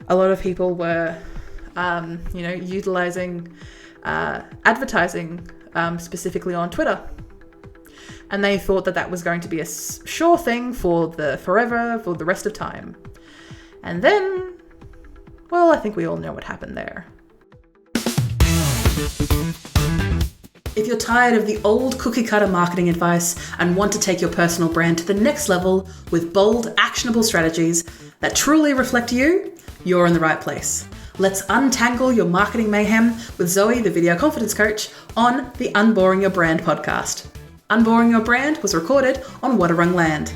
a lot of people were, utilizing advertising specifically on Twitter. And they thought that was going to be a sure thing for the rest of time. And then, well, I think we all know what happened there. If you're tired of the old cookie-cutter marketing advice and want to take your personal brand to the next level with bold, actionable strategies that truly reflect you, you're in the right place. Let's untangle your marketing mayhem with Zoe, the video confidence coach, on the Unboring Your Brand podcast. Unboring Your Brand was recorded on Wathaurong land.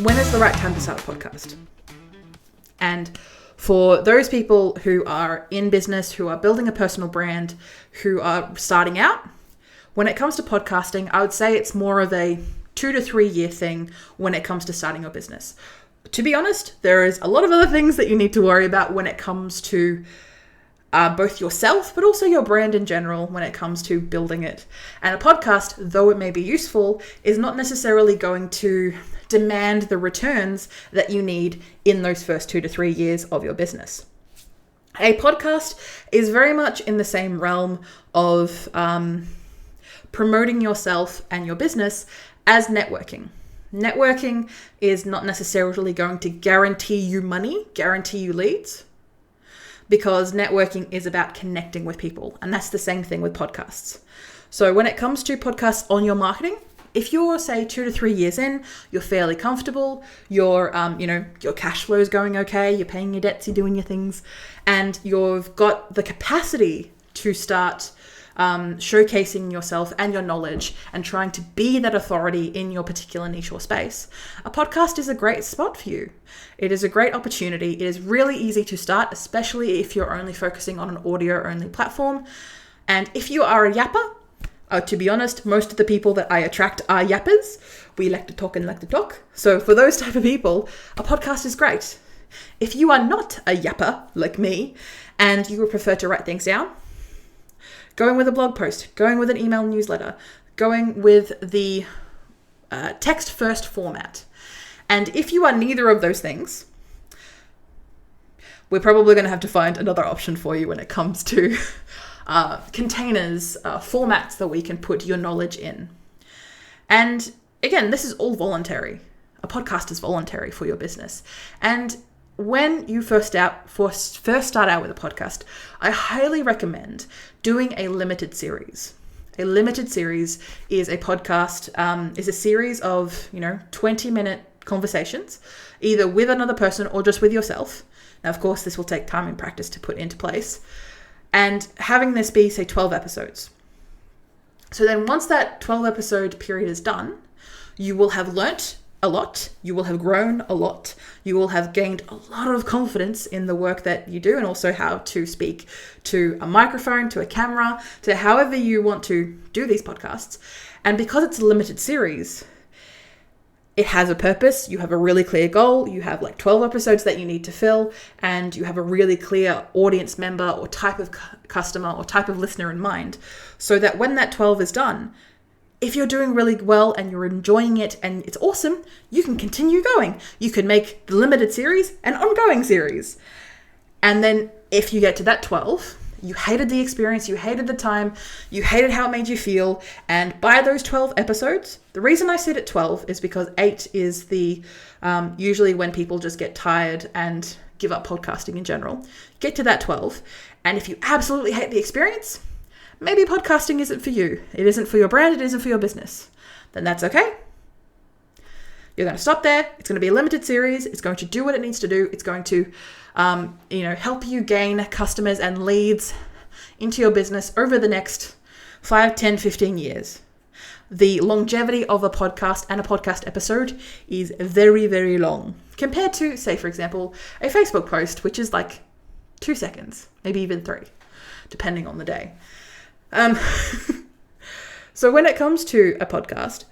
When is the right time to start a podcast? And for those people who are in business, who are building a personal brand, who are starting out, when it comes to podcasting, I would say it's more of a 2 to 3 year thing when it comes to starting your business. To be honest, there is a lot of other things that you need to worry about when it comes to both yourself, but also your brand in general when it comes to building it. And a podcast, though it may be useful, is not necessarily going to demand the returns that you need in those first 2 to 3 years of your business. A podcast is very much in the same realm of promoting yourself and your business as networking. Networking is not necessarily going to guarantee you money, guarantee you leads, because networking is about connecting with people. And that's the same thing with podcasts. So when it comes to podcasts on your marketing, if you're, say, 2 to 3 years in, you're fairly comfortable, your cash flow is going okay, you're paying your debts, you're doing your things, and you've got the capacity to start showcasing yourself and your knowledge and trying to be that authority in your particular niche or space, a podcast is a great spot for you. It is a great opportunity. It is really easy to start, especially if you're only focusing on an audio-only platform. And if you are a yapper, to be honest, most of the people that I attract are yappers. We like to talk and like to talk. So for those type of people, a podcast is great. If you are not a yapper like me and you would prefer to write things down, going with a blog post, going with an email newsletter, going with the text first format. And if you are neither of those things, we're probably going to have to find another option for you when it comes to containers, formats that we can put your knowledge in. And again, this is all voluntary. A podcast is voluntary for your business. And when you first start out with a podcast, I highly recommend doing a limited series. A limited series is a podcast, is a series of 20-minute conversations, either with another person or just with yourself. Now, of course, this will take time and practice to put into place. And having this be, say, 12 episodes. So then once that 12 episode period is done, you will have learnt a lot. You will have grown a lot. You will have gained a lot of confidence in the work that you do and also how to speak to a microphone, to a camera, to however you want to do these podcasts. And because it's a limited series, it has a purpose. You have a really clear goal. You have like 12 episodes that you need to fill, and you have a really clear audience member or type of customer or type of listener in mind, so that when that 12 is done, if you're doing really well and you're enjoying it and it's awesome, you can continue going. You can make the limited series an ongoing series. And then if you get to that 12, you hated the experience, you hated the time, you hated how it made you feel. And by those 12 episodes, the reason I sit at 12 is because 8 is the usually when people just get tired and give up podcasting in general. Get to that 12. And if you absolutely hate the experience, maybe podcasting isn't for you. It isn't for your brand. It isn't for your business. Then that's okay. You're going to stop there. It's going to be a limited series. It's going to do what it needs to do. It's going to, help you gain customers and leads into your business over the next 5, 10, 15 years. The longevity of a podcast and a podcast episode is very, very long compared to, say, for example, a Facebook post, which is like 2 seconds, maybe even 3, depending on the day. So when it comes to a podcast,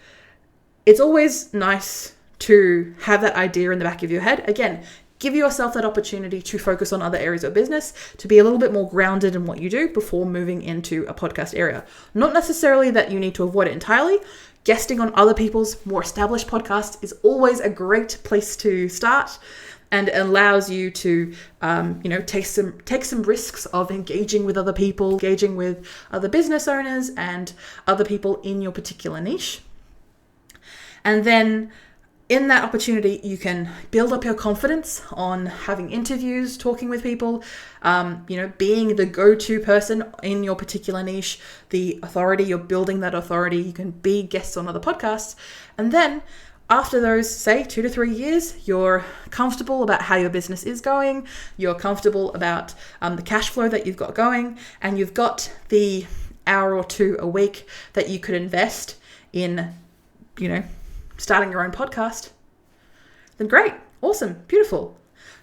it's always nice to have that idea in the back of your head. Again, give yourself that opportunity to focus on other areas of business, to be a little bit more grounded in what you do before moving into a podcast area. Not necessarily that you need to avoid it entirely. guesting on other people's more established podcasts is always a great place to start, and it allows you to, take some risks of engaging with other people, engaging with other business owners and other people in your particular niche. And then in that opportunity, you can build up your confidence on having interviews, talking with people, being the go-to person in your particular niche, the authority. You're building that authority. You can be guests on other podcasts. And then after those, say 2 to 3 years, you're comfortable about how your business is going. You're comfortable about the cash flow that you've got going, and you've got the hour or two a week that you could invest in, starting your own podcast. Then great, awesome, beautiful.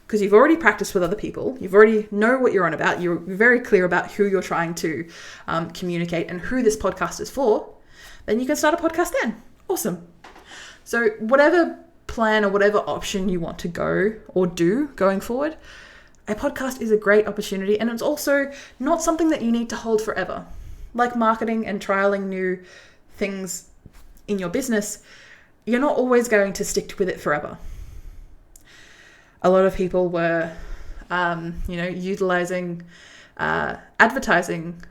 Because you've already practiced with other people. You've already know what you're on about. You're very clear about who you're trying to communicate and who this podcast is for. Then you can start a podcast then. Awesome. So whatever plan or whatever option you want to go or do going forward, a podcast is a great opportunity, and it's also not something that you need to hold forever. Like marketing and trialing new things in your business, you're not always going to stick with it forever. A lot of people were, utilizing advertising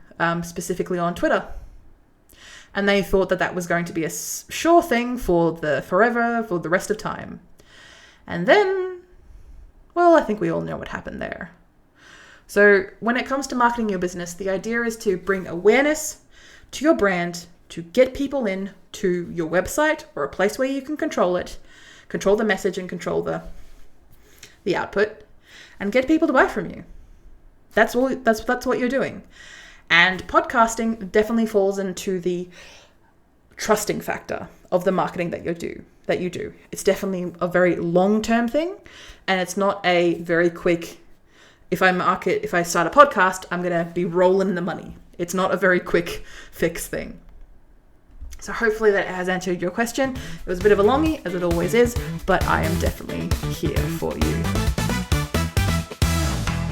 specifically on Twitter. And they thought that was going to be a sure thing for the rest of time. And then, I think we all know what happened there. So when it comes to marketing your business, the idea is to bring awareness to your brand, to get people in to your website or a place where you can control it, control the message and control the output, and get people to buy from you. That's what you're doing. And podcasting definitely falls into the trusting factor of the marketing that you do. It's definitely a very long-term thing, and it's not a very quick, if I start a podcast, I'm going to be rolling the money. It's not a very quick fix thing. So hopefully that has answered your question. It was a bit of a longie, as it always is, but I am definitely here for you.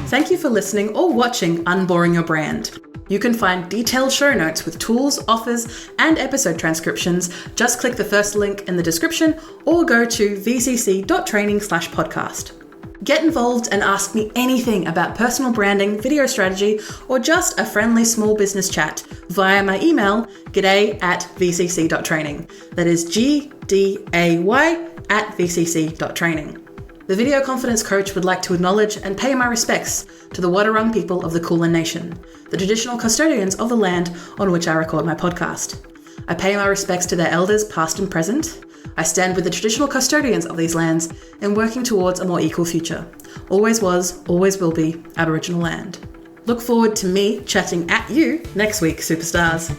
Thank you for listening or watching Unboring Your Brand. You can find detailed show notes with tools, offers, and episode transcriptions. Just click the first link in the description or go to zcc.training/podcast. Get involved and ask me anything about personal branding, video strategy, or just a friendly small business chat via my email, g'day@vcc.training. That is gday@vcc.training. The Video Confidence Coach would like to acknowledge and pay my respects to the Wathaurong people of the Kulin Nation, the traditional custodians of the land on which I record my podcast. I pay my respects to their elders past and present. I stand with the traditional custodians of these lands in working towards a more equal future. Always was, always will be Aboriginal land. Look forward to me chatting at you next week, superstars.